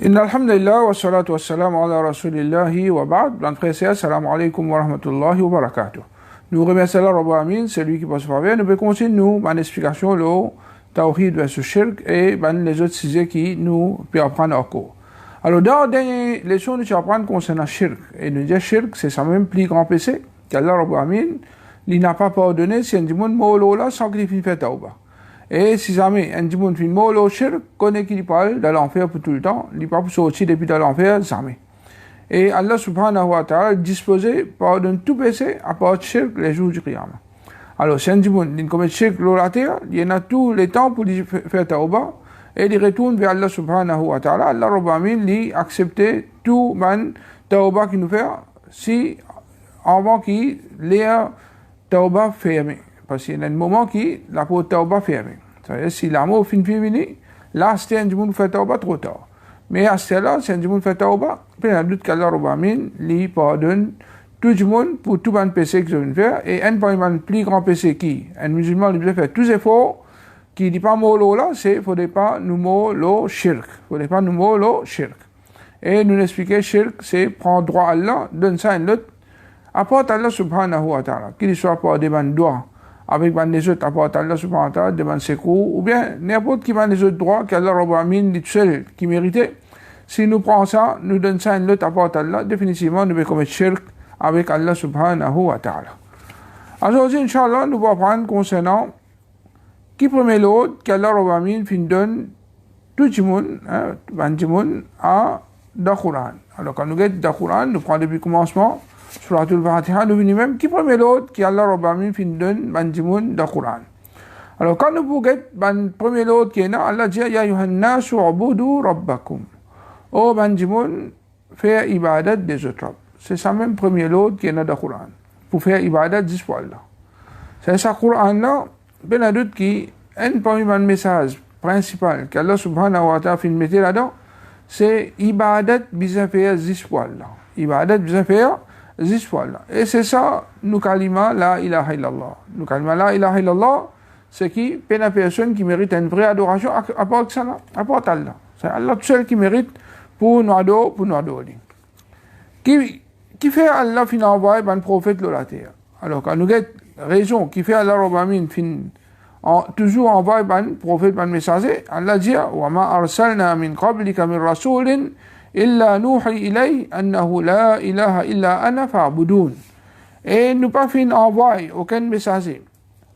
إن الحمد لله والصلاة والسلام على رسول الله وبعد. Blanc frères, assalamu alaikum wa rahmatullahi wa barakatuh. Nous remercions Allah Rabbil Alamin, c'est lui qui passe par bien. Nous pouvons continuer nous une explication le tawhid versus shirk et les autres sujets qui nous peuvent apprendre au cours. Alors dans la dernière leçon, nous apprenons concernant shirk. Et nous disons shirk, c'est ça même plus grand péché qu'Allah Rabbil Alamin, il n'a pas pardonné si un dimanche molo là sans qu'il fait tauba. Et si jamais un dimanche fin molo shirk, connaît qu'il parle de l'enfer pour tout le temps, il pas pour sortir depuis de l'enfer jamais. Et Allah subhanahu wa ta'ala disposé pardonne tout péché à part shirk les jours du qiyamah. Alors si un dimanche il commet shirk la terre, il y en a tous les temps pour faire tauba et il retourne vers Allah subhanahu wa ta'ala. Allah Rabbil Alamin lui accepter tout man tauba qu'il nous fait si avant qu'il l'ait tauba fermé. Parce qu'il y a un moment qui la porte tauba fermée. C'est-à-dire si l'amour fin fini, là c'est un dimanche fait tauba trop tard. Mais à ce là, c'est un dimanche fait tauba, puis il y a doute qu'Allah Rabbil Alamin lui pardonne tout le monde pour tout le péché qu'ils ont fait. Et un parmi les plus grands péchés qui, un musulman lui fait tous les efforts, qui dit pas mot là, c'est faudrait pas nous mot le shirk. Faudrait pas nous mot le shirk. Et nous expliquer shirk, c'est prendre droit à Allah, donne ça à l'autre, apporte Allah subhanahu wa ta'ala, qu'il soit pas des droits avec les autres apporte Allah subhanahu wa ta'ala, des secours, ou bien n'importe qui les autres droits qu'Allah Rabbil Alamin dit seul qui méritait. Si nous prenons ça, nous donne ça à l'autre apporte Allah, définitivement nous devons commettre shirk avec Allah subhanahu wa ta'ala. Aujourd'hui, Inch'Allah, nous allons apprendre concernant qui promet l'autre qu'Allah Rabbil Alamin fin donne tout le monde, à le Coran. Alors quand nous regardons le Coran, nous prenons depuis le commencement, Suratul Fatiha, nous venons même qui promet l'autre qu'Allah Rabbil Alamin fin donne le Coran. Alors quand nous regardons le premier l'autre qui est là, Allah dit Ya ayuhan nasu ubudu rabbakum. Oh Banjimoun, faire ibadat des autres. C'est ça même premier l'autre qui est dans le Coran. Pour faire ibadat 10 fois là. C'est ça Coran là, ben a d'autres qui, un parmi les messages principal qu'Allah subhanahu wa ta'ala fait mettre là-dedans, c'est ibadat bisa faire 10 fois là. Ibadat bisa faire 10 fois là. Et c'est ça, nous kalima la ilaha illallah. Nous kalima la ilaha illallah, c'est qui, la personne qui mérite une vraie adoration, à part ça là, à part Allah. C'est Allah tout seul qui mérite pour nous adorer. Qui fait Allah fin envoyer un prophète de la terre. Alors quand nous avons raison qui fait Allah Rabbil Alamin fin toujours envoyer un prophète un messager, Allah dit wa ma arsalna min qablika min rasulin illa nuhi ilayhi annahu la ilaha illa ana fa'budun. Et nous pas fin envoyer aucun messager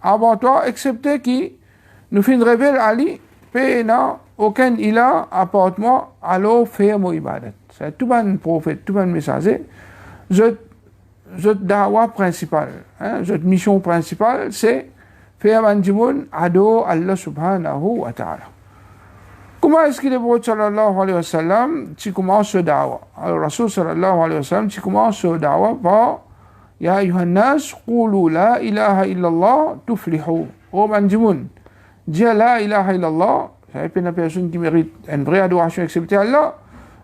avant toi excepté qui nous fin révèle Ali pena aucun ilah à part moi alors faire mon ibadat. C'est tout un prophète, tout un messager. Notre dawa principale, notre mission principale, c'est faire un dimanche ado Allah subhanahu wa ta'ala. Comment est-ce que le prophète sallallahu alayhi wa sallam, tu commences ce dawa? Alors, Rasul sallallahu alayhi wa sallam, tu commences ce dawa par Ya ayuhan nas, qulu la ilaha illallah, tuflihu. Oh, un dimanche, dis la ilaha illallah, c'est une personne qui mérite une vraie adoration excepté Allah,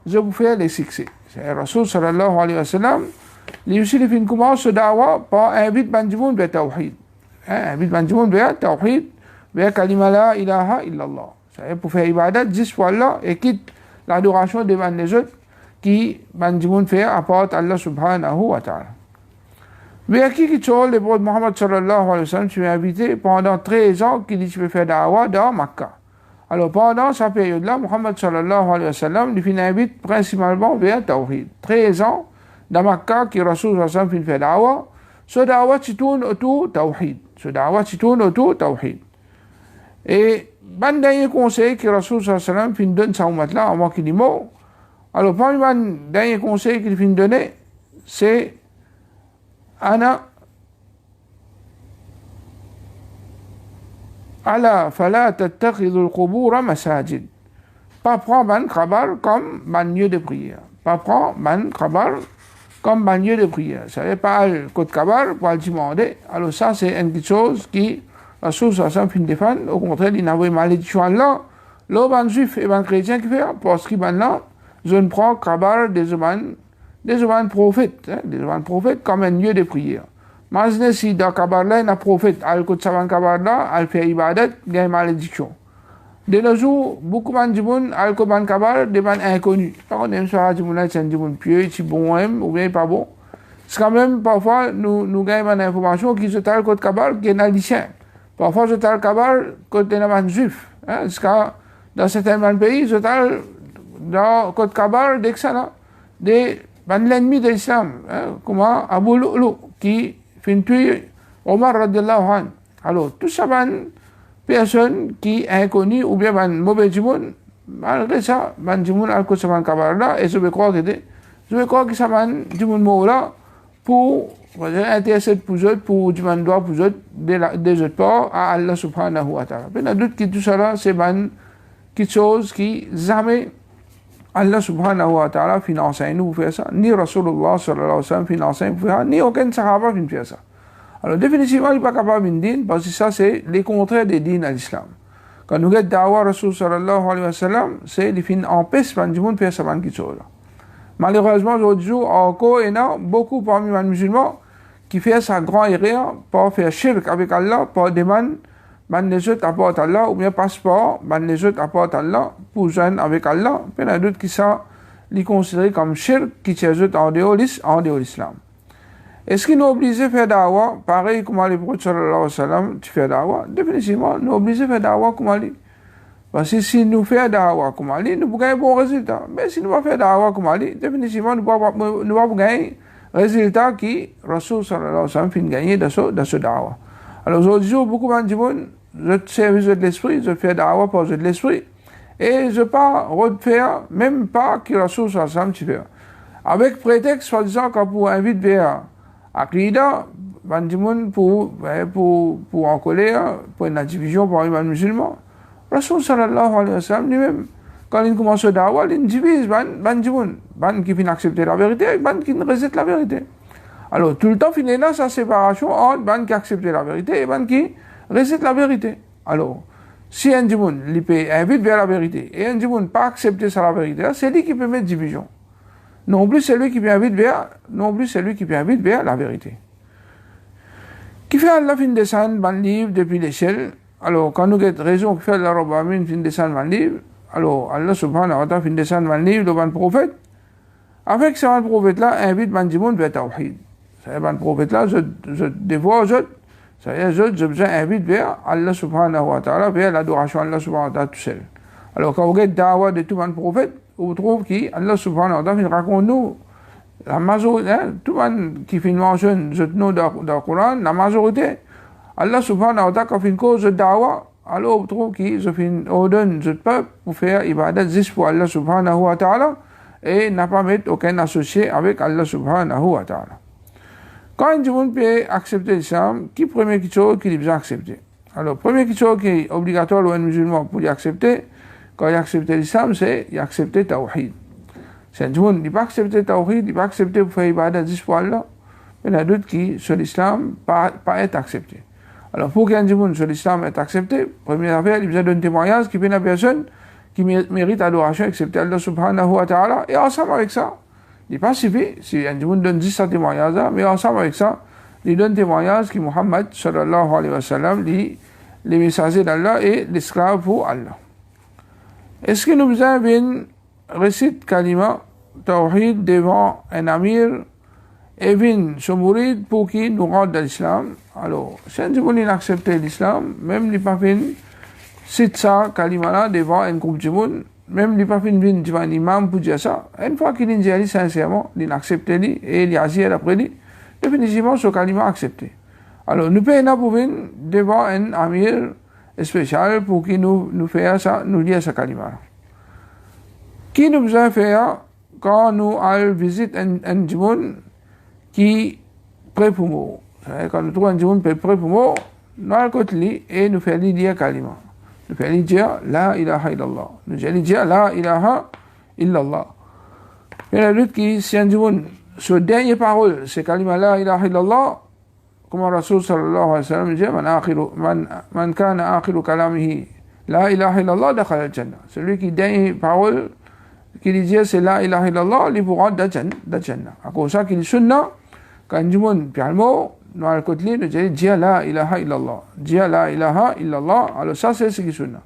je vous fais les succès. C'est Rasul sallallahu alayhi wa sallam, lui aussi, il commence ce dawa par invite Banjimoun vers Tawhid. Invite Banjimoun vers Tawhid, vers Kalima la ilaha illallah. C'est pour faire ibadat 10 fois là et quitte l'adoration devant les autres qui Banjimoun fait à part Allah subhanahu wa ta'ala. Vers qui tu le prophète Muhammad sallallahu alayhi wa sallam, tu es invité pendant 13 ans qu'il dit tu peux faire dawa dans Makkah. Alors pendant sa période-là, Muhammad sallallahu alayhi wa sallam, il invite principalement vers Tawhid. 13 ans dans Makkah qui Rasul sallallahu alayhi wa sallam fait dawa. Ce dawa qui tourne autour Tawhid. Ce dawa qui tourne autour Tawhid. Et le dernier conseil que Rasul sallallahu alayhi wa sallam donne sa ummat-là avant qu'il y meure. Alors parmi les derniers conseils qu'il finit donner, c'est Ana ala fala tattakhidhu al-qubur masajid. Pas prendre un kabar comme un lieu de prière. Pas prendre un kabar comme un lieu de prière. Ça n'est pas le code kabar pour le demander. Alors ça, c'est une chose qui, la chose à ça, fin défendre. Au contraire, il n'a pas malédiction là. Là, un juif et un chrétien qui fait, parce qu'il là, je ne prends kabar des prophètes, des prophètes comme un lieu de prière. Mais si dans kabar là, il y a un prophète, al-Qud savan kabar là, al fait ibadat, il y a une malédiction. De nos jours, beaucoup de gens ont ban kabar des ban inconnus. Par contre, même si c'est un gens pieux, c'est bon ou bien pas bon. C'est quand même parfois nous gagnons une information qui se t'a code kabar qui est haïtien. Parfois je t'a kabar côté un juif. Parce que dans certains pays, je t'a dans code kabar d'excellent des l'ennemi de l'islam, comme Abu Lu'lu qui fin tuer Omar radiallahu anhu. Alors tout ça personne qui est inconnu ou bien un mauvais jimoun, malgré ça, un jimoun a le saman kabarda et je veux croire que ça man jimoun moula pour intéresser pour eux, pour jimoun droit pour eux, des autres pas à Allah subhanahu wa ta'ala. Mais la doute que tout ça là, c'est quelque chose qui jamais Allah subhanahu wa ta'ala finance nous faire ça, ni Rasulullah sallallahu alayhi wa sallam finance pour faire, ni aucun sahaba faire ça. Alors, définitivement, il n'est pas capable de dire, parce que ça, c'est les contraires des dînes à l'islam. Quand nous regardons Dawa Rasul sallallahu alayhi wa sallam, c'est les fins empêchent de faire faire ça, malheureusement, aujourd'hui, encore, il y a beaucoup parmi les musulmans qui font sa grande erreur pour faire shirk avec Allah, pour demander les autres apportent Allah, ou bien passeport, les autres apportent Allah, pour joindre avec Allah. Puis il y a d'autres qui sont considérés comme shirk, qui sont en dehors de l'islam. Est-ce qu'il nous oblige à faire dawa, pareil comme les prophètes sallallahu alayhi wa sallam, tu fais dawa? Définitivement, nous oblige à faire dawa comme Ali. Parce que si nous faisons dawa comme Ali, nous pouvons gagner un bon résultat. Mais si nous ne faisons pas dawa comme Ali, définitivement, nous ne pouvons pas gagner un résultat qui Rasul sallallahu alayhi wa sallam fait gagner dans ce dawa. Alors aujourd'hui, beaucoup de gens je servis de l'esprit, je fais dawa pour de l'esprit. Et je ne pas refaire, même pas que Rasul sallallahu alayhi wa sallam tu fais. Avec prétexte, soi-disant, qu'on pour inviter vers Aqida, pour en colère, pour une division parmi les musulmans. Rasul sallallahu alayhi wa sallam lui-même, quand il commence à dawa, il divise ban qui finit accepter la vérité et ban qui rejette la vérité. Alors tout le temps, il y a sa séparation entre ban qui accepte la vérité et ban qui rejette la vérité. Alors, si un djimoun invite vers la vérité et un djimoun pas accepter la vérité, c'est lui qui peut mettre division. Non plus celui qui invite vers la vérité. Qui fait Allah fin descendre un livre depuis l'échelle. Alors quand nous avons raison qui fait Allah Rabbamin fin descendre un livre, alors Allah subhanahu wa ta'ala fin descendre un livre devant le prophète. Avec ce prophète là invite Bandimoun vers Tawhid. C'est-à-dire le prophète là, je dévoie c'est-à-dire je besoin invite vers Allah subhanahu wa ta'ala, vers l'adoration à Allah subhanahu wa ta'ala tout seul. Alors quand vous regardez dawa de tout le prophète, on trouve qu'Allah subhanahu wa ta'ala raconte nous la majorité, tout le monde qui fait une mention dans le Coran, la majorité, Allah subhanahu wa ta'ala quand fait une cause de dawa, alors on trouve qu'il ordonne le peuple pour faire ibadat juste pour Allah subhanahu wa ta'ala et n'a pas mettre aucun associé avec Allah subhanahu wa ta'ala. Quand un monde peut accepter l'islam, qui est la première chose qu'il doit accepter? Alors, la première chose qui est obligatoire pour un musulman pour l'accepter, quand il accepte l'islam, c'est accepter Tawhid. Si un monde n'est pas accepté Tawhid, il n'est pas accepté pour faire ibadat juste pour Allah, il y a d'autres qui, sur l'islam, pas être accepté. Alors, pour qu'un monde sur l'islam soit accepté, première affaire, il a besoin d'un témoignage qui fait la personne qui mérite adoration, accepter Allah subhanahu wa ta'ala, et ensemble avec ça, il n'est pas suffit, si un monde donne 10 témoignages, mais ensemble avec ça, il donne témoignage que Muhammad sallallahu alayhi wa sallam, les messagers d'Allah et l'esclave pour Allah. Est-ce que nous avons récite kalima tawhid devant un amir et vin son mourid pour qu'il nous rende l'islam? Alors, si un monde accepte l'islam, même les pas fin cite ça kalima là devant un groupe de monde, même les pas fin vin devant un imam pour dire ça, une fois qu'il dit sincèrement, il accepte lui et il agit après lui, définitivement ce kalima accepté. Alors, nous payons pour venir devant un amir spécial pour qu'il nous fasse ça, nous dire ça kalima. Qui nous besoin faire quand nous allons visiter un djimoun qui prêt pour mourir? Quand nous trouvons un djimoun prêt pour mourir, nous allons côté et nous faisons dire kalima. Nous faisons dire la ilaha illallah. Nous faisons dire la ilaha illallah. Il y a d'autres qui, si un djimoun, ce dernier parole, c'est kalima la ilaha illallah, comme Rasul sallallahu alayhi wa sallam dit, man kana akhiru kalamihi la ilaha illallah dakhala al-jannah. Celui qui dernier parole qui dit c'est la ilaha illallah, il pourra dans Jannah. À cause de ça, qu'il est sunna, quand du monde, puis le mot, nous allons côté, nous disons, dis la ilaha illallah. Dis la ilaha illallah. Alors ça, c'est ce qui est sunna.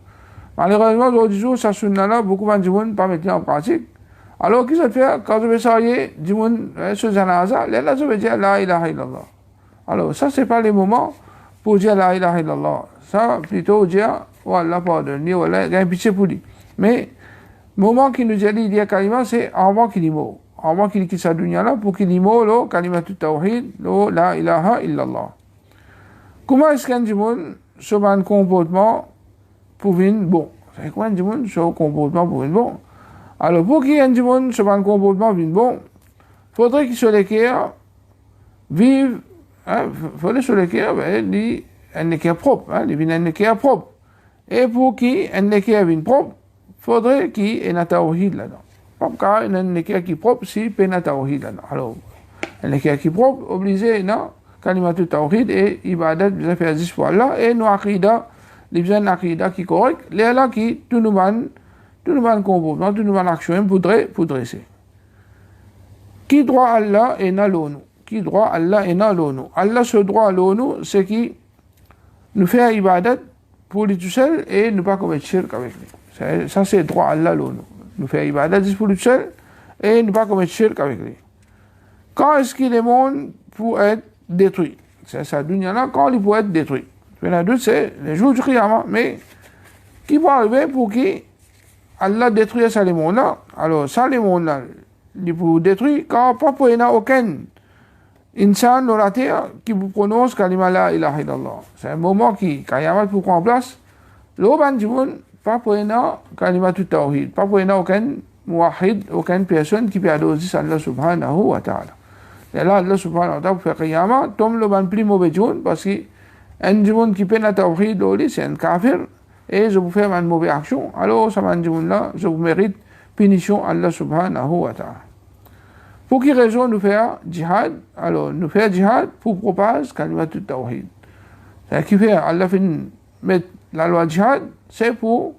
Malheureusement, aujourd'hui, ça sunna-là, beaucoup de gens pas mettre en pratique. Alors, qu'est-ce que ça fait? Quand je vais saluer, du monde, ce janaza, là, je vais dire la ilaha illallah. Alors, ça, c'est pas les moments pour dire la ilaha illallah. Ça, plutôt dire, voilà, pardonne, voilà, il y a un pitié pour lui. Mais, le moment qui nous dit dire kalima, c'est avant qu'il y mot. Avant qu'il quitte sa dunya là, pour qu'il y mot, le kalima tout tawhid, le la ilaha illallah. Comment est-ce qu'un monde se met un comportement pour venir bon? C'est quoi un monde se comportement pour venir bon? Alors, pour qu'il y ait un monde se met un comportement pour venir bon, il faudrait qu'il se l'équerre, vive, il faudrait se l'équerre, un équerre propre, il vient un équerre propre. Et pour qu'il y ait un équerre propre, il faudrait qu'il y ait un tawhid là-dedans. Parce qu'il y a un équerre qui est propre, si il y a un tawhid là-dedans. Alors, un équerre qui est propre, obligé, non? Kalimatu tawhid et ibadat bisa faire 10 fois là et nous akida les besoins akida qui correct les là qui tout nous man comportement tout nous man action pour dresser qui droit Allah et na l'onu qui droit Allah et na l'onu Allah ce droit à l'onu c'est qui nous fait ibadat pour lui tout seul et ne pas commettre shirk avec lui ça c'est droit Allah l'onu nous fait ibadat pour lui tout seul et ne pas commettre shirk avec lui quand est-ce qu'il est monde pour être détruit. C'est ça, dunya-là, quand il peut être détruit. Le doute, c'est le jour du Qiyamah. Mais, qui peut arriver pour qui Allah détruit ça, les mondes-là? Alors, ça, les mondes-là, il peut détruire quand pas pour y a aucun insan dans la terre qui vous prononce kalima la ilaha illallah. C'est un moment qui, Qiyamah pour prendre place, l'Oban du monde, pas pour y a kalima tout tawhid, pas pour y a aucun muwahid, aucune personne qui peut adorer Allah subhanahu wa ta'ala. Et là, Allah subhanahu wa ta'ala pour faire Qiyamah, tombe le ban plus mauvais jour, parce qu'un jour qui peine à tawhid, c'est un kafir, et je vous fais une mauvaise action, alors ça m'a dit là, je vous mérite punition Allah subhanahu wa ta'ala. Pour quelle raison nous faire jihad? Alors, nous faire jihad pour propager kalimat tawhid. C'est qui fait Allah fait mettre la loi jihad, c'est pour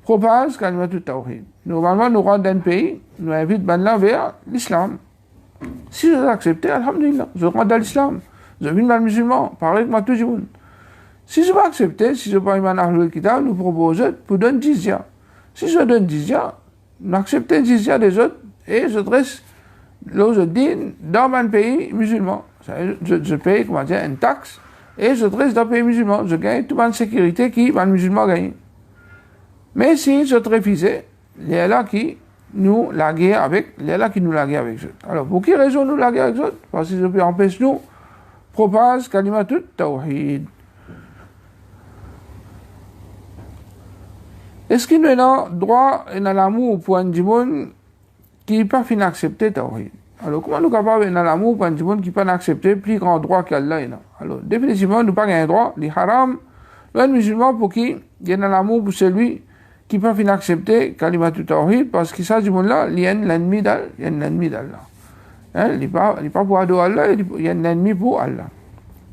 propager kalimat tawhid. Normalement, nous rendons un pays, nous invitons là vers l'islam. Si je l'accepte, alhamdulillah, je rentre dans l'islam, je vis dans le musulman, pareil avec moi tout le monde. Si je ne pas accepter, si je ne pas iman ahlul kitab, nous propose pour donner jizya. Si je donne jizya, n'accepte jizya des autres et je dresse je dîne dans mon pays musulman. Je paye, comment dire, une taxe et je dresse dans le pays musulman. Je gagne toute ma sécurité qui mon musulman gagne. Mais si je te refusais, il y a là qui nous la guerre avec, il y a là qui nous la guerre avec eux. Alors, pour quelle raison nous la guerre avec eux? Parce que je peux empêcher nous, propage kalimatut tawhid. Est-ce qu'il y a un droit et un amour pour un monde qui n'est pas fin accepter tawhid? Alors, comment nous sommes capables d'avoir un amour pour un monde qui n'est pas accepter plus grand droit qu'Allah? Alors, définitivement, nous n'avons pas un droit, les haram, le musulman pour qui il y a un amour pour celui qui peut pas accepter kalimatut tawhid parce que ça du monde là il y a un ennemi d'Allah, il y a un ennemi d'Allah. Il n'est pas pour adorer Allah, il y a un ennemi pour Allah.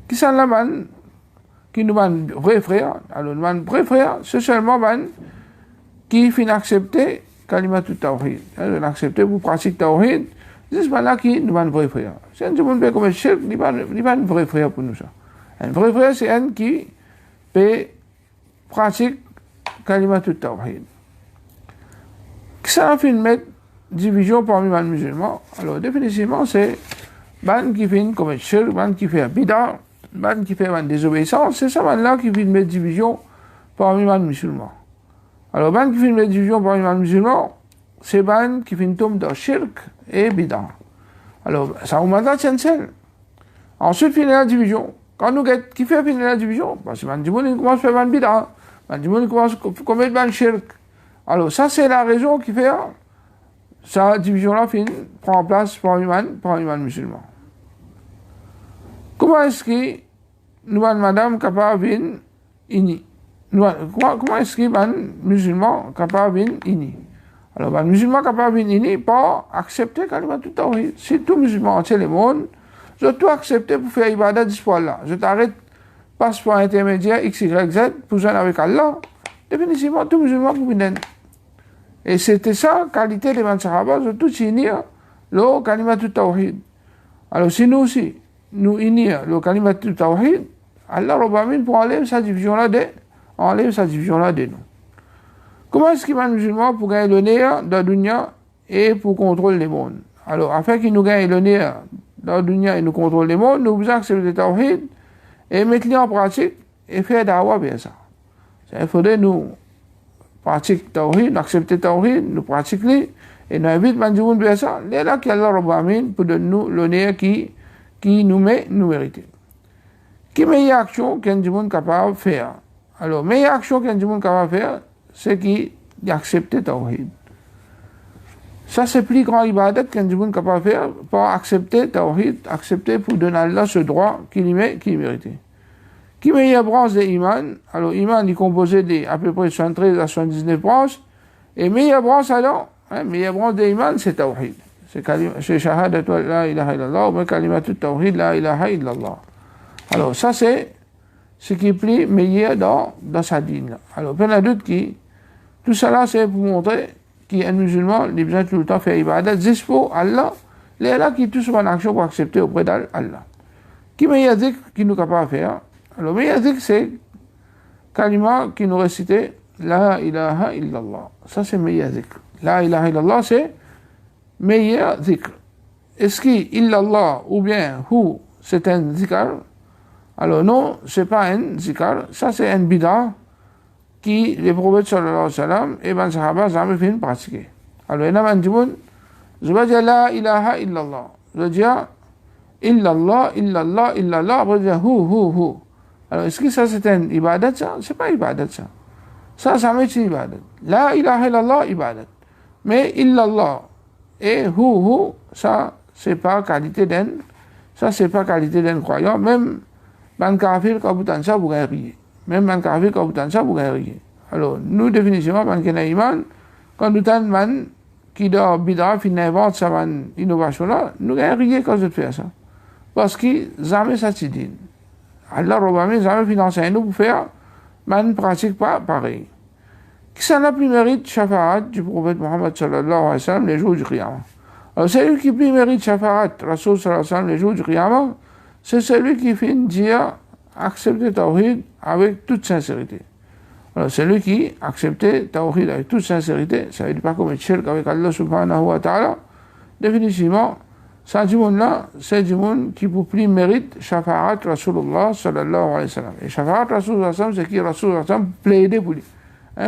Qui sont là qui nous man vrai frère, alors nous man vrai frère, c'est seulement man qui fin accepter kalimatut tawhid. On accepter pour pratiquer tawhid, c'est là qui nous man vrai frère. C'est un monde comme shirk, il pas un vrai frère pour nous ça. Un vrai frère c'est un qui peut pratiquer kalimatut tawhid. Ça fait mettre division parmi les musulmans. Alors, définitivement, c'est ban qui fait comme shirk, ban qui fait bid'a, ban qui fait une désobéissance, c'est ça ban-là qui fait mettre division parmi les musulmans. Alors, ban qui fait mettre division parmi les musulmans, c'est ban qui fait tomber dans shirk et bid'a. Alors, ça vous mandat tiens seul. Ensuite, finir la division. Quand nous guettons, qui fait finir la division? Parce que les gens commencent à faire une bid'a. Les gens commencent à commettre un shirk. Alors, ça, c'est la raison qui fait cette division-là prend place parmi les musulmans. Comment est-ce que nous, madame, capable de ini? Comment est-ce que les musulmans capable de ini? Alors, les musulmans capable de ini, pas accepter kalimatut tawhid. Si tout musulman entier le monde, je dois accepter pour faire ibadat de ce point-là. Je t'arrête, passe par intermédiaire X, Y, Z, pour joindre avec Allah. Définitivement, tout musulman pour venir. Et c'était ça, qualité des Sahaba, de tout unir le kalimatut tawhid. Alors, si nous aussi, nous unir le kalimatut tawhid, Allah Rabbamin pour enlever sa division-là de nous. Comment est-ce qu'il va musulman pour gagner l'honneur dans la dunya et pour contrôler les mondes? Alors, afin qu'il nous gagne l'honneur dans la dunya et nous contrôle les mondes, nous devons accepter le tawhid et mettre-le en pratique et faire dawa bien ça. Il faudrait nous pratiquer le tawhid, accepter le tawhid, nous pratiquer et nous inviter les bien ça. C'est là qu'Allah Rabbul Alamin pour donner nous l'honneur qui nous mérite. Quelle meilleure action qu'un monde capable de faire? Alors, meilleure action qu'un monde capable de faire, c'est d'accepter le tawhid. Ça, c'est plus grand ibadat qu'un monde capable de faire pour accepter le tawhid, accepter pour donner à Allah ce droit qu'il mérite. Qui meilleure branche de l'iman? Alors, l'iman est composé de à peu près 73 à 79 branches. Et meilleure branche alors, meilleure branche de l'iman, c'est tawhid. C'est shahadat la ilaha illallah ou kalimatut tawhid la ilaha illallah. Alors, ça, c'est ce qui est plus meilleur dans sa dîne. Alors, plein de doute qui, tout ça c'est pour montrer qu'un musulman, il a besoin tout le temps de faire ibadat, juste pour Allah, il est là qui tout souvent en action pour accepter auprès d'Allah. Qui meilleur dhikr qui nous est capable de faire? Alors, meilleur dhikr, c'est kalima qui nous récitait la ilaha illallah. Ça, c'est meilleur dhikr. La ilaha illallah, c'est meilleur dhikr. Est-ce qu'illallah ou bien hu, c'est un dhikr? Alors non, c'est pas un zikar, ça c'est un bid'a qui les prophètes sallallahu alayhi wa sallam et ben sahaba jamais fait pratiquer. Alors il y a un monde, je vais dire la ilaha illallah, je vais dire illallah, illallah, illallah, après je vais dire hu. Alors est-ce que ça c'est un ibadat ça? C'est pas ibadat ça. Ça jamais c'est ibadat. La ilaha illallah, ibadat. Mais illallah et hu, ça c'est pas qualité d'un croyant, même man kafir quand vous t'en ça vous gagnez. Même man kafir quand vous t'en ça vous gagnez. Alors nous définitivement man qui n'a iman quand nous t'en man qui doit bid'a fin invente ça man innovation là nous gagnons quand je fais ça parce que jamais ça se dit. Allah Rabbul jamais financer nous pour faire man pratique pas pareil. Qui ça n'a plus mérite shafa'at du prophète Muhammad sallallahu alayhi wa sallam les jours du Qiyamah. Alors celui qui plus mérite shafa'at Rasul sallallahu alayhi wa sallam les jours du Qiyamah, c'est celui qui fait dire accepter Tawhid avec toute sincérité. Alors, celui qui accepte Tawhid avec toute sincérité, ça ne veut pas commettre shirk avec Allah subhanahu wa ta'ala. Définitivement, ça du monde-là, c'est du monde qui pour plus mérite Shafa'at Rasulullah sallallahu alayhi wa sallam. Et Shafa'at Rasulullah sallallahu alayhi wa sallam, c'est qui Rasulullah sallallahu alayhi wa sallam plaider pour lui.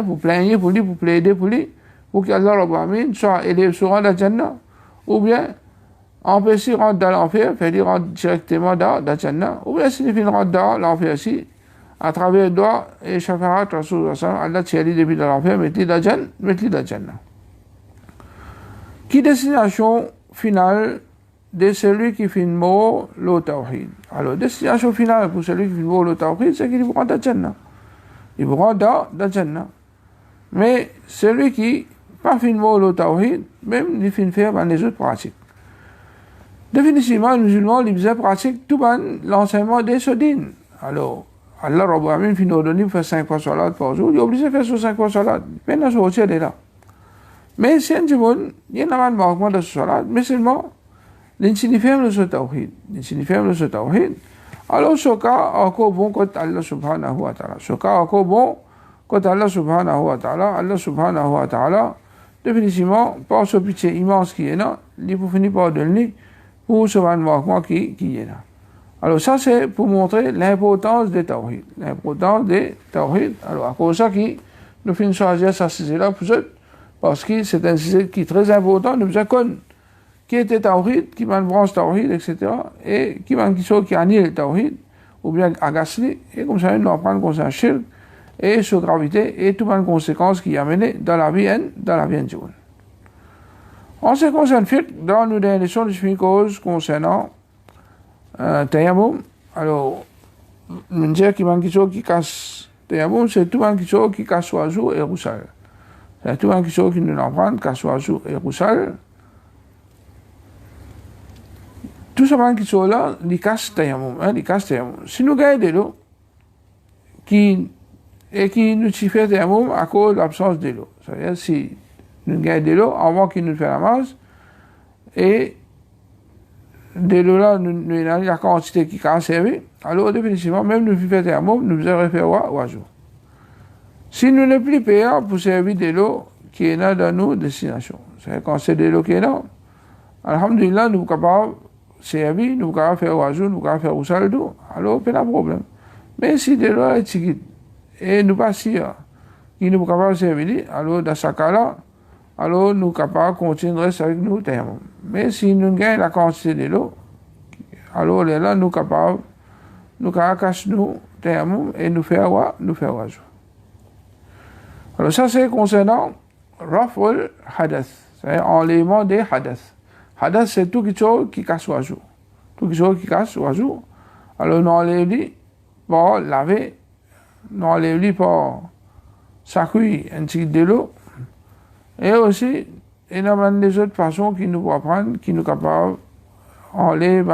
Pour plaigner pour lui, pour plaider pour lui, pour qu'Allah Rabbul Alamin soit élevé sur la Jannah, ou bien empêcher de rentrer dans l'enfer, faire rentrer directement dans la Jannah, ou bien s'il fait rentrer dans l'enfer aussi, à travers le doigt et Shafa'at Rasulullah sallallahu alayhi wa sallam, Allah tire lui depuis dans l'enfer, mettez dans la Jannah. Qui destination finale de celui qui fait mort le Tawhid? Alors, destination finale pour celui qui fait mort le Tawhid, c'est qu'il vous rend dans la Jannah. Il vous rend dans la Jannah. Mais celui qui pas fait mort le Tawhid, même il fait faire dans les autres pratiques. Définitivement, le musulman, il faisait pratique tout l'enseignement des sodines. Alors, Allah Rabbul Alamin finit ordonné pour faire 5 fois salat par jour, il est obligé de faire sur 5 fois salat. Maintenant, ce routier est là. Mais si un monde, il y a un manquement de ce salat, mais seulement, l'insignifère de ce tawhid. Alors, ce cas, encore bon contre Allah subhanahu wa ta'ala. Ce cas, encore bon contre Allah subhanahu wa ta'ala. Allah subhanahu wa ta'ala, définitivement, par ce pitié immense qui est là, il faut finir par donner pour ce manquement qui est là. Alors ça, c'est pour montrer l'importance des tawhid. Alors, à cause de ça, nous finissons choisir ce sujet-là pour eux, parce que c'est un sujet qui est très important, nous devons connaître qui était tawhid, qui m'a branche tawhid, etc. Et qui m'a qui a nié le tawhid, ou bien agacé, et comme ça, nous apprendre qu'on s'en shirk, et sur gravité, et toutes les conséquences qui a mené dans la vie du monde. En ce qui concerne fiqh, dans nos dernières leçons, je finis cause concernant Tayammum. Alors, nous disons qu'il y a une question qui casse Tayammum, c'est tout un question qui casse oiseau et roussal. C'est tout un question qui nous apprend, casse oiseau et roussal. Tout ce qui sont là, ils cassent Tayammum. Si nous gagnons de l'eau, qui nous fait Tayammum à cause de l'absence de l'eau. C'est-à-dire, si nous gagnons de l'eau, avant qu'il nous fait la masse, et de l'eau là, nous avons la quantité qui a servi, alors définitivement, même nous faisons Tayammum, nous faisons référence au oiseau. Si nous ne plus payons pour servir de l'eau qui est là dans nos destinations, c'est quand c'est de l'eau qui est là, alhamdulillah, nous sommes capables de servir, nous sommes capables de faire oiseau, nous sommes capables de faire oussal d'eau, alors pas de problème. Mais si de l'eau est petite et nous pas sûr qu'il nous sommes capables de servir, alors dans ce cas-là, alors nous sommes capables de continuer avec nous. Mais si nous gagnons la quantité de l'eau, alors là, nous sommes capables de cacher nous et nous faire oiseau. Alors ça c'est concernant Raf'ul Hadath, c'est enlèvement des Hadath. Hadath c'est tout quelque chose qui casse oiseau. Tout quelque chose qui casse oiseau. Alors nous enlève par laver, nous enlève par sacrer un petit de l'eau. Et aussi, il y a des autres façons qui nous apprennent, qui nous capables enlever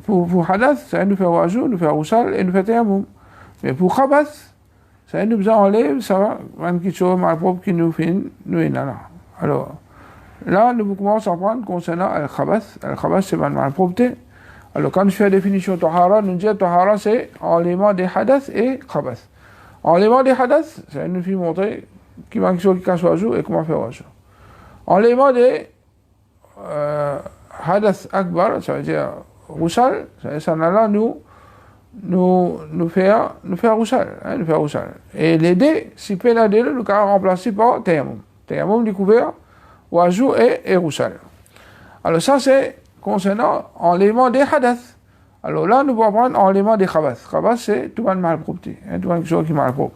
pour Hadath, ça nous fait oiseau, nous fait oussal et nous fait tayammum. Mais pour Khabath, ça nous enlève, ça va, quelque chose malpropre qui nous fait, nous est là. Alors, là, nous commençons à apprendre concernant Al-Khabath. Al-Khabath, c'est ma malpropreté. Alors, quand je fais la définition de Tahara, nous disons Tahara, c'est enlèvement des Hadath et Khabath. Enlèvement des Hadath, ça nous fait montrer qui quelque chose qui casse oiseau et comment faire oiseau. Enlèvement des Hadath Akbar, ça veut dire Roussal, ça là, nous faire roussal, nous faire roussal. Et les dés, si pénadé, nous avons remplacé par tayammum. Tayammum découvert, oiseau et roussal. Alors ça c'est concernant enlèvement des hadath. Alors là nous pouvons prendre enlèvement des khabath. Khabath c'est tout le monde malpropreté, tout quelque chose qui est malpropre.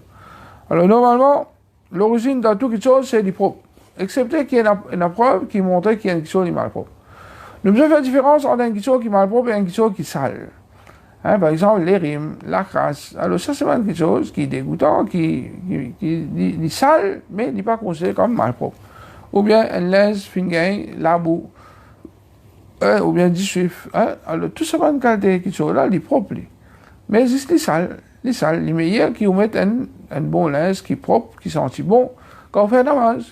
Alors normalement, l'origine de toute chose c'est du propre, excepté qu'il y a une preuve qui montre qu'il y a quelque chose qui est malpropre. Nous devons faire la différence entre quelque chose qui est malpropre et quelque chose qui est sale. Par exemple, les rimes, la crasse. Alors ça, c'est quelque chose qui est dégoûtant, qui est sale, mais n'est pas considéré comme malpropre. Ou bien un linge, fingain, la boue, ou bien du suif. Alors tout ça, c'est quelque chose là, il est propre. Mais il existe les sales, les meilleurs qui mettent un bon linge qui est propre, qui sent bon, quand on fait la namaz.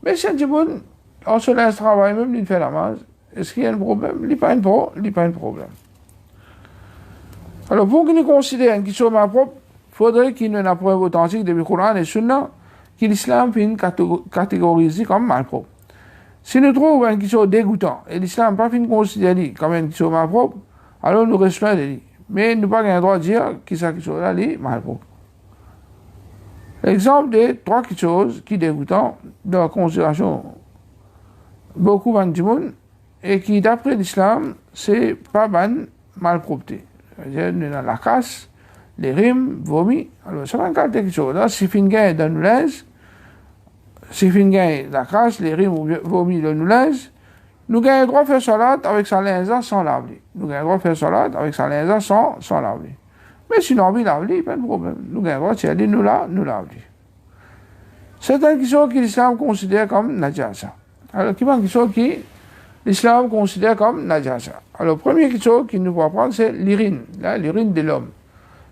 Mais si un bon, on se laisse travailler même, il fait la namaz. Est-ce qu'il y a un problème? Il n'y a pas un problème. Alors, pour que nous considérions quelque chose de malpropre, il faudrait qu'il y ait une preuve authentique depuis le Coran et le Sunna que l'islam finit catégoriser comme malpropre. Si nous trouvons quelque chose de dégoûtant et l'islam n'a pas fini de considérer comme quelque chose de malpropre, alors nous restons loin de lui. Mais nous n'avons pas le droit de dire que quelque chose-là est malpropre. L'exemple des trois choses qui sont dégoûtants dans la considération beaucoup de monde et qui, d'après l'islam, c'est pas ban malpropreté. C'est-à-dire, la casse, les rimes, vomi. Alors, ça va en quelque chose. Là, si fin gain dans nous linge, si fin gain la casse, les rimes, vomi dans nous linge, nous gagnons le droit de faire salade avec sa linge sans laver. Nous gagnons le droit de faire salade avec sa linge sans laver. Mais sinon, on laver, pas de problème. Nous gagnons le droit de faire nous laver. C'est quelque chose que l'islam considère comme najasa. Alors, qui est quelque chose qui l'islam considère comme najasa. Alors, première chose qu'il nous faut apprendre, c'est l'urine. L'urine de l'homme.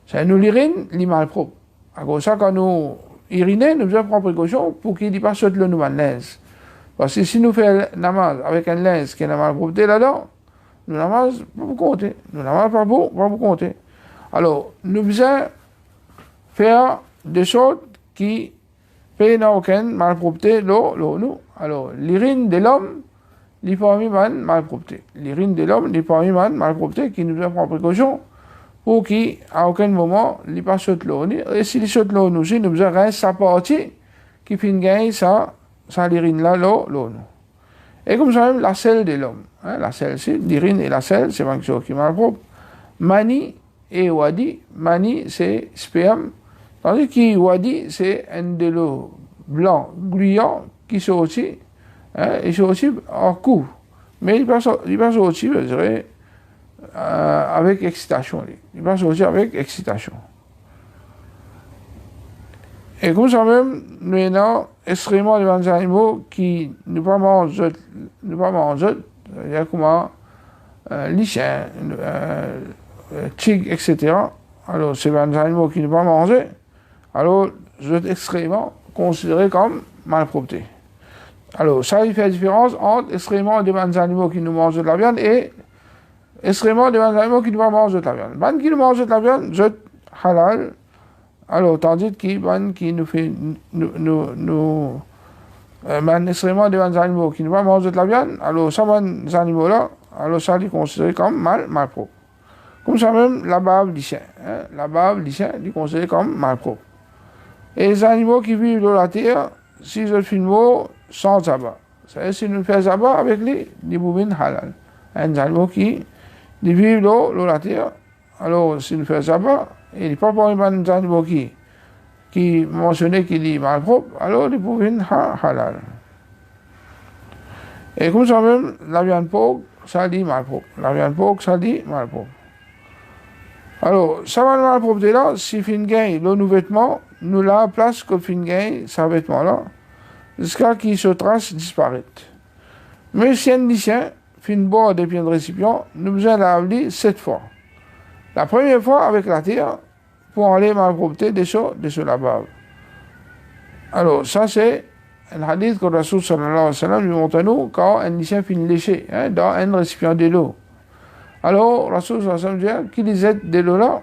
C'est nous l'urine, il est malpropre. Alors, ça, quand nous urinons, nous devons prendre précaution pour qu'il ne pas sauter le nous linge. Parce que si nous faisons namaz avec un linge qui est malpropreté là-dedans, nous namaz pas pour compter. Nous namaz pas pour compter. Alors, nous devons faire des choses qui n'ont aucune malpropreté, nous. Alors, l'urine de l'homme, il parmi man malpropreté. L'urine de l'homme, il parmi man malpropreté qui nous doit prendre précaution pour qu'il, à aucun moment, il pas saute l'eau. Et s'il saute l'eau, nous devons rincer sa partie qui finit gagner ça l'urine là, l'eau. Et comme ça même, la selle de l'homme. La selle, c'est l'urine et la selle, c'est quelque chose qui est malpropre. Mani et wadi. Mani, c'est sperme. Tandis que wadi, c'est un de l'eau blanc, gluant, qui sortit. Il sortit en coup. Mais il passe sortir, je dirais, avec excitation. Il passe sortir avec excitation. Et comme ça même, nous avons extrêmement des animaux qui ne pas mangent, c'est-à-dire comment les chiens, tigres, etc. Alors, ces animaux qui ne pas manger, alors, je vais extrêmement considérés comme malpropreté. Alors, ça, il fait la différence entre extrêmement des animaux qui nous mangent de la viande et extrêmement des animaux qui ne pas manger de la viande. Les qui nous mangent de la viande, je halal, Alors, tandis qui nous fait, extrêmement des animaux qui ne vont pas manger de la viande, alors ça, les animaux-là, alors ça, est considéré comme malpropre. Comme ça même, la bave du chien. La bave du chien est considérée comme malpropre. Et les animaux qui vivent dans la terre, s'ils ont filmé sans tabac. C'est-à-dire, si nous faisons tabac avec les bovines halal. Les animaux qui vivent dans la terre, alors si nous faisons tabac, et les pas pour les animaux qui mentionnaient qu'il est malpropre, alors les bovines halal. Et comme ça même, la viande porc, ça dit malpropre. La viande porc, ça dit malpropre. Alors, ça va malpropreté là, si fin gain le vêtement, nous la place que fin gain sa vêtement là, jusqu'à qu'il se trace disparaître. Mais si un lycéen fin boire des pieds de récipient, nous allons laver 7 fois. La première fois avec la terre, pour aller malpropreté de la bave. Alors, ça c'est un hadith que Rasul sallallahu alayhi wa sallam lui montre à nous quand un lycéen finit lécher dans un récipient de l'eau. Alors, Rasul sallallahu alayhi wa sallam dit qu'il les aide de l'eau là,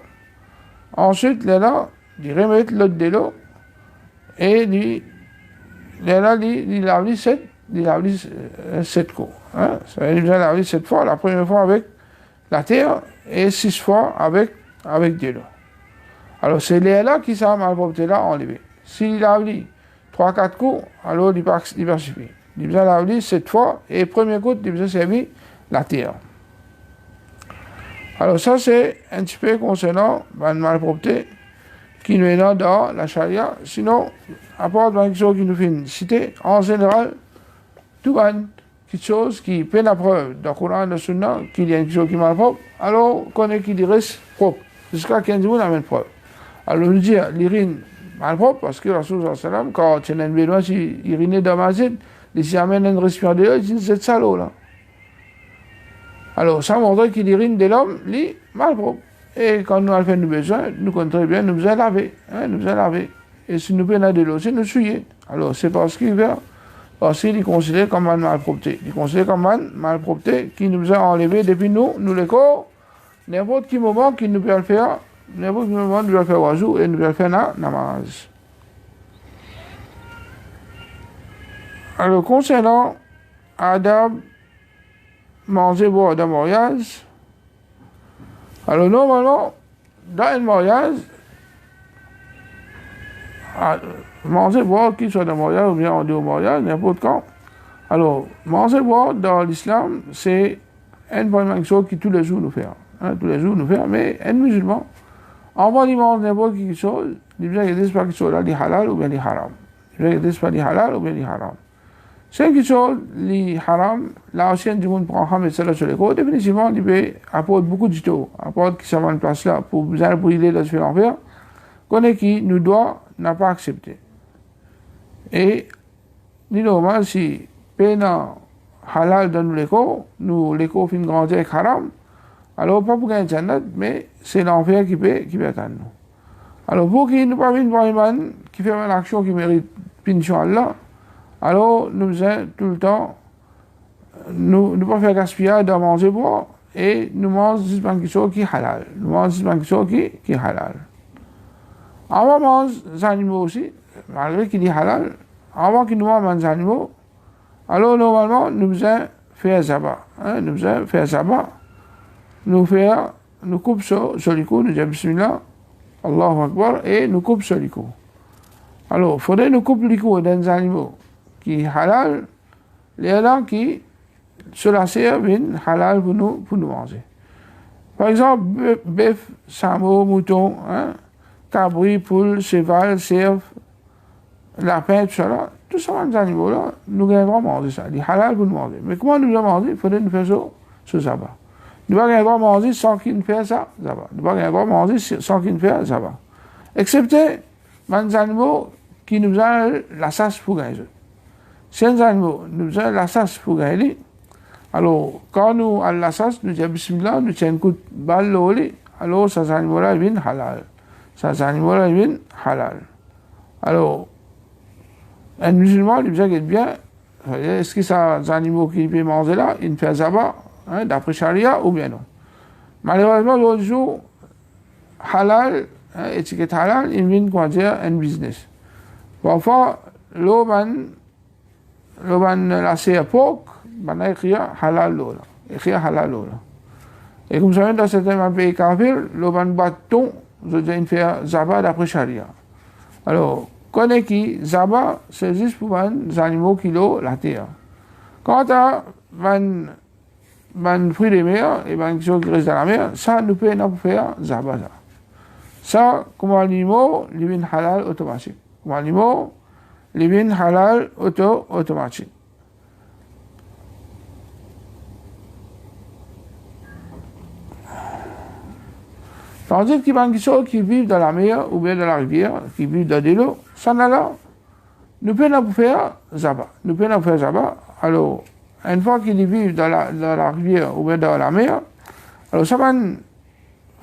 ensuite, là, il remet l'eau de l'eau, et il lave 7 coups. Ça veut dire laver 7 fois, la première fois avec la terre, et 6 fois avec de l'eau. Alors, c'est là qui s'est malpropreté là enlevé. S'il lave 3-4 coups, alors il diversifie. Il va laver 7 fois, et premier coup, il va servir la terre. Alors ça, c'est un petit peu concernant la malpropreté qui nous est dans la charia. Sinon, à part quelque chose qui nous fait citer, en général, tout quelque chose qui fait la preuve dans le Coran et le Sunna qu'il y a quelque chose qui est malpropre, alors on connaît qu'il reste propre. Jusqu'à 15 jours, on a même preuve. Alors, nous dire l'urine malpropre, parce que Rasul sallallahu alayhi wa sallam, quand il y a un bédouin, s'il urinait dans ma zide, il s'y amène un récipient de l'eau, il dit c'est salaud là. Alors, ça montre qu'il urine de l'homme, lui, malpropre. Et quand nous avons fait nos besoins, nous comptons très bien, nous allons laver. Et si nous prenons de l'eau, c'est nous souiller. Alors, c'est parce qu'il est considéré comme une malpropreté. Il est considéré comme une malpropreté qui nous a enlevé depuis nous les corps, n'importe quel moment qu'il nous peut le faire, n'importe quel moment nous peut le faire oiseau et nous peut le faire namaz. Alors, concernant Adab, manger, boire dans le mariage. Alors, normalement, dans un mariage, manger, boire, qu'il soit dans le mariage ou bien en dehors du mariage, n'importe quand. Alors, manger, boire dans l'islam, c'est une bonne chose qui tous les jours nous fait. Tous les jours nous fait, mais un musulman, avant de manger n'importe quelle chose, il ne dit pas qu'il soit là, halal ou bien haram. Il ne dit pas halal ou bien haram. C'est quelque chose, les haram, la ancienne du monde prend Mohammed sallallahu alayhi wa sallam, définitivement, il peut apporter beaucoup de temps, apporter qui s'en va une place là pour bien brûler la sphère envers, qu'on est qui nous doit, n'a pas accepté. Et, ni normal, si, pénant halal dans nous l'écho fin grandir avec haram, alors pas pour gagner Jannat, mais c'est l'enfer qui peut atteindre nous. Alors, pour qu'il nous parvienne par une qui fait une action qui mérite punition Allah, alors, nous faisons tout le temps, nous ne pas faire gaspillage de manger boire et nous mangeons quelque chose qui est halal. Nous mangeons quelque chose qui est halal. On mange des animaux aussi, malgré qu'il est halal, avant qu'il nous mange des animaux, alors normalement, nous faisons faire zabat. Nous faisons faire zabat. Nous coupons sur le cou, nous disons Bismillah, Allahu Akbar, et nous coupons sur le cou. Alors, il faudrait nous couper le cou des animaux qui est halal, les halal qui cela sert halal pour nous manger. Par exemple, bœuf, sameau, mouton, cabri, poule, cheval, cerf, lapin, tout ça, tous ces animaux-là, nous gagnons manger ça. Il est halal pour nous manger. Mais comment nous manger? Il faudrait nous faire ça sur Zabat. Nous ne gagnons pas manger sans qu'il nous fasse ça, Zabat. Nous ne gagnons pas manger sans qu'il nous fasse Zabat. Excepté les animaux qui nous ont la sasse pour gagner. Ces animaux nous ont la sasse pour gagner. Alors, quand nous avons la sasse, nous disons Bismillah, nous tiens un coup de balle au lit, alors ces animaux-là viennent halal. Ces animaux-là viennent halal. Alors, un musulman, il dit bien, est-ce que ces animaux qui peuvent manger là, ils font Zabat, d'après Sharia, ou bien non? Malheureusement, l'autre jour, halal, étiquette halal, il vient quoi dire un business. Parfois, l'oban la c'est époque, ben écrit halal lola, écrit halal lola. Et comme ça, dans certains pays kafir, l'oban bâton, je dis une faire zaba d'après charia. Alors, connaît qui zaba, c'est juste pour les animaux qui l'ont la terre. Quant à les fruits des mers et les choses qui restent dans la mer, ça nous peut pas faire zaba. Ça, comme animaux, les vins halal automatique. Comme animaux, les vins halal automatique. Tandis qu'il y a des gens qui vivent dans la mer ou bien dans la rivière, qui vivent dans de l'eau, ça n'a là, nous pouvons pas faire zaba. Nous pouvons pas faire zaba. Alors, une fois qu'ils vivent dans la rivière ou bien dans la mer, alors ça va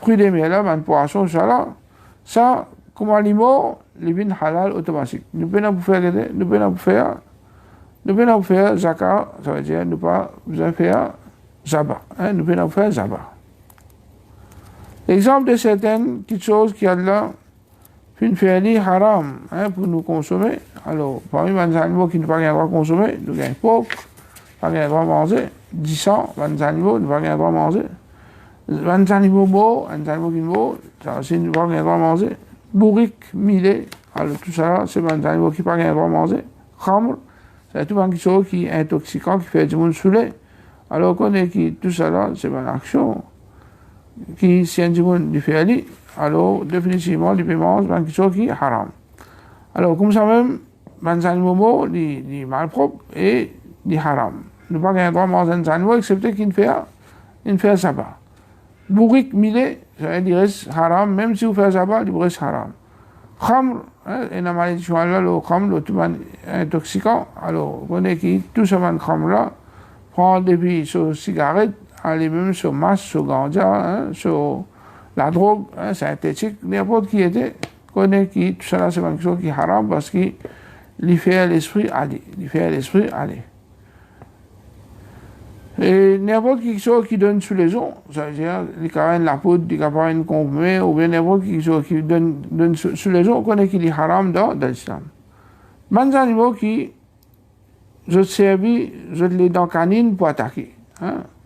fruits des mers là, man poisson, ça là, ça, comme animaux, les vins halal automatique. Nous pouvons pas faire zakat, ça veut dire nous pas faire zaba. Nous pouvons faire zaba. L'exemple de certaines petites choses qui ont là, une félie haram pour nous consommer. Alors, parmi les animaux qui ne pas droit consommer, nous avons porc, pas droit manger, 10 ans, les animaux ne pas droit manger. Les animaux morts, les animaux qui morts, ça aussi ne pas droit manger. Bourrique, millet, alors tout ça, c'est les animaux qui ne pas droit manger. Khamr, c'est tout quelque chose qui est intoxicant, qui fait du monde saoulé. Alors, qu'on est qui, tout ça là, c'est une action qui, si un monde du fait aller, alors définitivement, les paiements, c'est quelque chose qui est haram. Alors, comme ça même, les animaux morts, les malpropres et les haram. Nous pas qu'un droit manger un animal, excepté qu'il ne fait sabbat. Bourrique, millet, ça veut dire haram, même si vous faites sabbat, il reste haram. Khamr, et la malédiction là, le khamr, le tout intoxicant, alors, vous connaissez qui, tout ce khamr là, prend depuis sur cigarette, aller même sur masse, sur ganja, sur la drogue synthétique, n'importe qui était, connaît qui, tout ça là, c'est quelque chose qui est haram parce qu'il fait à l'esprit aller. Et n'importe quelque chose qui donne sous les os, ça veut dire, les carènes, la poudre, les carènes comprimées, ou bien n'importe quelque chose qui donne sous les os, connaît qu'il est haram dans l'islam. Les animaux qui, je servis, je les dents canines pour attaquer.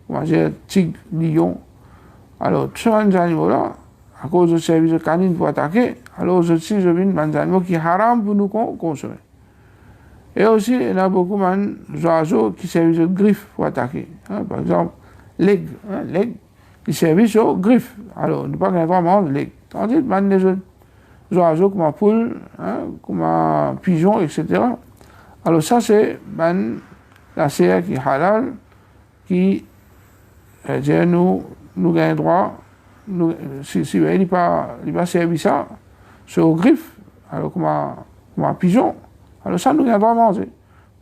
Moi, j'ai tigre, lion. Alors, tous ces animaux-là, à cause de service de canine pour attaquer, alors je viens des animaux qui sont haram pour nous consommer. Et aussi, il y a beaucoup d'oiseaux qui servent de griffes pour attaquer. Par exemple, l'aigle. L'aigle, il servent de griffes. Alors, nous ne pouvons pas manger l'aigle. Tandis que les autres oiseaux comme la poule, comme un pigeon, etc. Alors, ça, c'est la CR qui est halal, qui nous avons droit, si il n'a pas servi ça, sur griffe, alors comme un pigeon, alors ça nous avons droit à manger.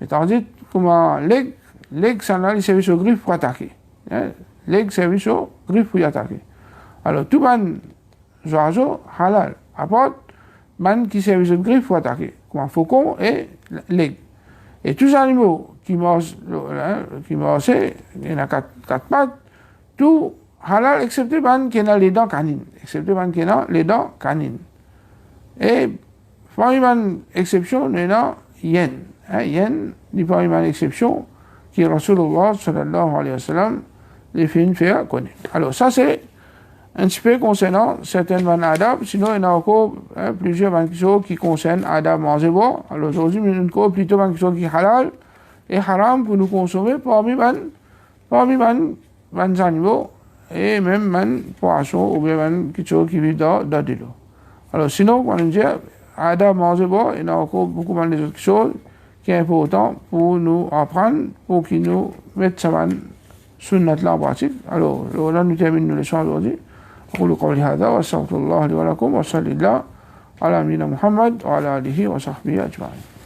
Mais tandis comme un l'aigle, ça n'a pas servi sur griffe pour attaquer. L'aigle servi sur griffe pour y attaquer. Alors tout les oiseaux halal, à part qui servent sur griffe pour attaquer, comme un faucon et l'aigle. Et tous les animaux qui mangent, il y en a quatre pattes, tout halal, excepté qui a les dents canines. Et parmi les exceptions, il y a yen. Yen, il y a une exception qui Rasulullah sallallahu alayhi wa sallam les fait une faire connaître. Alors ça c'est un petit peu concernant certaines adab, sinon il y en a encore plusieurs choses qui concernent adab manger boire. Alors aujourd'hui, il y a encore plutôt une chose qui est halal et haram pour nous consommer parmi les animaux et même les poissons ou bien quelque chose qui vit dans de l'eau. Alors sinon, on dit adab manger boire, il y a encore beaucoup d'autres choses qui sont importantes pour nous apprendre, pour qu'ils nous mettent ça sunnat là en pratique. Alors là, nous terminons les leçons aujourd'hui. أقول قولي هذا وأستغفر الله لي ولكم وصلى الله على نبينا محمد وعلى آله وصحبه أجمعين.